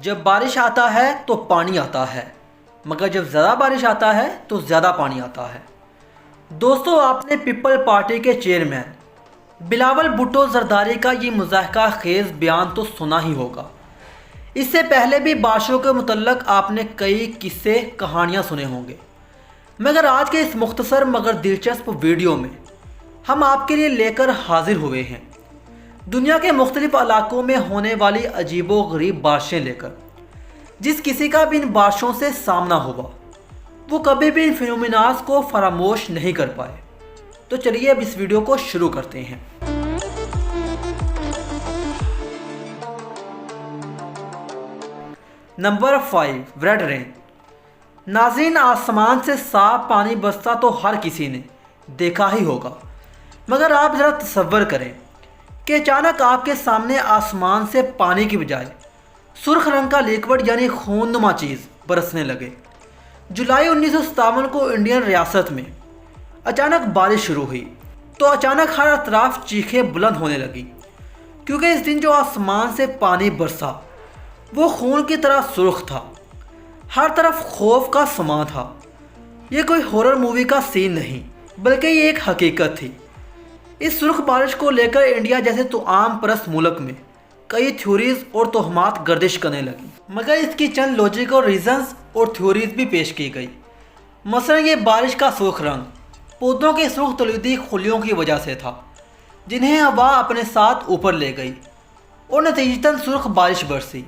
جب بارش آتا ہے تو پانی آتا ہے، مگر جب زیادہ بارش آتا ہے تو زیادہ پانی آتا ہے۔ دوستو، آپ نے پیپل پارٹی کے چیئرمین بلاول بھٹو زرداری کا یہ مضحکہ خیز بیان تو سنا ہی ہوگا۔ اس سے پہلے بھی بارشوں کے متعلق آپ نے کئی قصے کہانیاں سنے ہوں گے، مگر آج کے اس مختصر مگر دلچسپ ویڈیو میں ہم آپ کے لیے لے کر حاضر ہوئے ہیں دنیا کے مختلف علاقوں میں ہونے والی عجیب و غریب بارشیں لے کر۔ جس کسی کا بھی ان بارشوں سے سامنا ہوا وہ کبھی بھی ان فینومیناز کو فراموش نہیں کر پائے۔ تو چلیے اب اس ویڈیو کو شروع کرتے ہیں۔ نمبر 5، ریڈ رین۔ ناظرین، آسمان سے صاف پانی برستا تو ہر کسی نے دیکھا ہی ہوگا، مگر آپ ذرا تصور کریں کہ اچانک آپ کے سامنے آسمان سے پانی کی بجائے سرخ رنگ کا لیکوڈ یعنی خون نما چیز برسنے لگے۔ جولائی 1957 کو انڈین ریاست میں اچانک بارش شروع ہوئی تو اچانک ہر اطراف چیخیں بلند ہونے لگی، کیونکہ اس دن جو آسمان سے پانی برسا وہ خون کی طرح سرخ تھا۔ ہر طرف خوف کا سما تھا۔ یہ کوئی ہارر مووی کا سین نہیں بلکہ یہ ایک حقیقت تھی۔ اس سرخ بارش کو لے کر انڈیا جیسے توام پرست ملک میں کئی تھیوریز اور توہمات گردش کرنے لگی، مگر اس کی چند لاجیکل ریزنز اور تھیوریز بھی پیش کی گئی۔ مثلا یہ بارش کا سرخ رنگ پودوں کے سرخ تلویدی خلیوں کی وجہ سے تھا، جنہیں ہوا اپنے ساتھ اوپر لے گئی اور نتیجتاً سرخ بارش برسی۔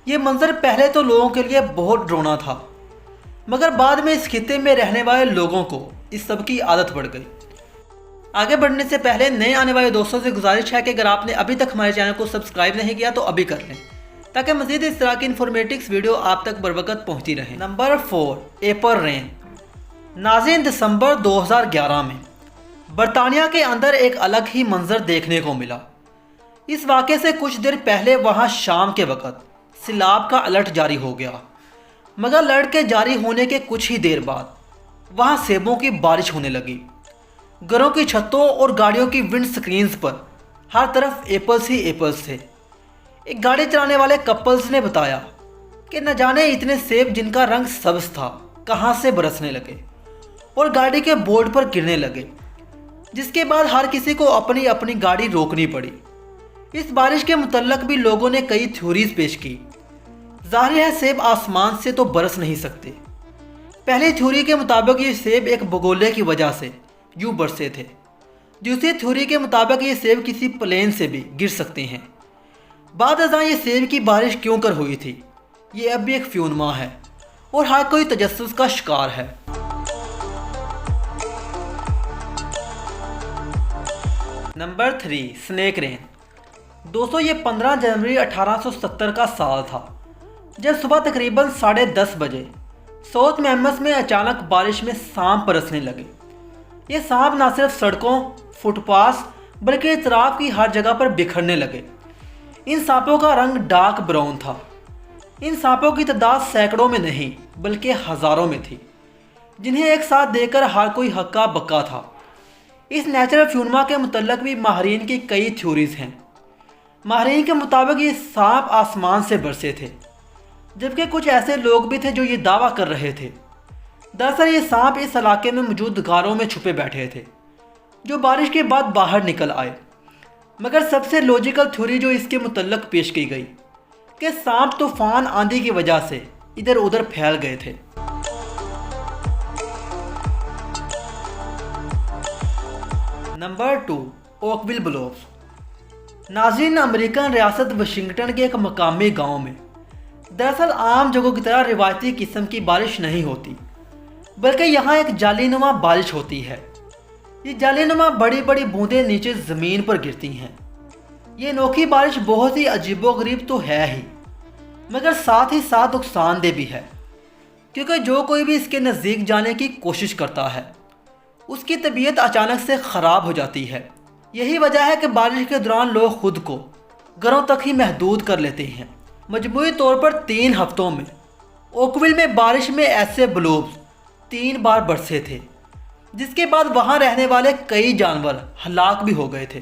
یہ منظر پہلے تو لوگوں کے لیے بہت ڈراؤنا تھا، مگر بعد میں اس خطے میں رہنے والے لوگوں کو اس سب کی عادت پڑ گئی۔ آگے بڑھنے سے پہلے نئے آنے والے دوستوں سے گزارش ہے کہ اگر آپ نے ابھی تک ہمارے چینل کو سبسکرائب نہیں کیا تو ابھی کر لیں، تاکہ مزید اس طرح کی انفارمیٹکس ویڈیو آپ تک بروقت پہنچتی رہیں۔ نمبر 4، اپریل رین۔ ناظرین، دسمبر 2011 میں برطانیہ کے اندر ایک الگ ہی منظر دیکھنے کو ملا۔ اس واقعے سے کچھ دیر پہلے وہاں شام کے وقت سیلاب کا الرٹ جاری ہو گیا، مگر الرٹ کے جاری ہونے کے کچھ ہی دیر بعد وہاں سیبوں کی بارش ہونے لگی۔ گھروں کی چھتوں اور گاڑیوں کی ونڈ سکرینز پر ہر طرف ایپلز ہی ایپلز تھے۔ ایک گاڑی چلانے والے کپلز نے بتایا کہ نہ جانے اتنے سیب جن کا رنگ سبز تھا کہاں سے برسنے لگے اور گاڑی کے بورڈ پر گرنے لگے، جس کے بعد ہر کسی کو اپنی اپنی گاڑی روکنی پڑی۔ اس بارش کے متعلق بھی لوگوں نے کئی تھیوریز پیش کی۔ ظاہر ہے سیب آسمان سے تو برس نہیں سکتے۔ پہلی تھیوری کے مطابق یہ سیب ایک بگولے کی وجہ سے یوں برسے تھے۔ دوسری تھیوری کے مطابق یہ سیب کسی پلین سے بھی گر سکتے ہیں۔ بعد ازاں یہ سیب کی بارش کیوں کر ہوئی تھی یہ اب بھی ایک فیونما ہے اور ہر کوئی تجسس کا شکار ہے۔ نمبر 3، سنیک رین۔ دوستو، یہ 15 جنوری 1870 کا سال تھا جب صبح تقریباً 10:30 بجے ساؤتھ میمس میں اچانک بارش میں سانپ برسنے لگے۔ یہ سانپ نہ صرف سڑکوں، فٹ پاس بلکہ اطراف کی ہر جگہ پر بکھرنے لگے۔ ان سانپوں کا رنگ ڈارک براؤن تھا۔ ان سانپوں کی تعداد سینکڑوں میں نہیں بلکہ ہزاروں میں تھی، جنہیں ایک ساتھ دیکھ کر ہر کوئی ہکا بکا تھا۔ اس نیچرل فیونما کے متعلق بھی ماہرین کی کئی تھیوریز ہیں۔ ماہرین کے مطابق یہ سانپ آسمان سے برسے تھے، جبکہ کچھ ایسے لوگ بھی تھے جو یہ دعویٰ کر رہے تھے۔ دراصل یہ سانپ اس علاقے میں موجود غاروں میں چھپے بیٹھے تھے جو بارش کے بعد باہر نکل آئے۔ مگر سب سے لاجیکل تھیوری جو اس کے متعلق پیش کی گئی کہ سانپ طوفان آندھی کی وجہ سے ادھر ادھر پھیل گئے تھے۔ Number 2، Oakville Blues. ناظرین، امریکن ریاست واشنگٹن کے ایک مقامی گاؤں میں دراصل عام جگہوں کی طرح روایتی قسم کی بارش نہیں ہوتی، بلکہ یہاں ایک جالی نما بارش ہوتی ہے۔ یہ جالی نما بڑی بڑی بوندیں نیچے زمین پر گرتی ہیں۔ یہ انوکھی بارش بہت ہی عجیب و غریب تو ہے ہی، مگر ساتھ ہی ساتھ نقصان دہ بھی ہے، کیونکہ جو کوئی بھی اس کے نزدیک جانے کی کوشش کرتا ہے اس کی طبیعت اچانک سے خراب ہو جاتی ہے۔ یہی وجہ ہے کہ بارش کے دوران لوگ خود کو گھروں تک ہی محدود کر لیتے ہیں۔ مجموعی طور پر 3 ہفتوں میں اوکویل میں بارش میں ایسے بلوبز 3 بار برسے تھے، جس کے بعد وہاں رہنے والے کئی جانور ہلاک بھی ہو گئے تھے۔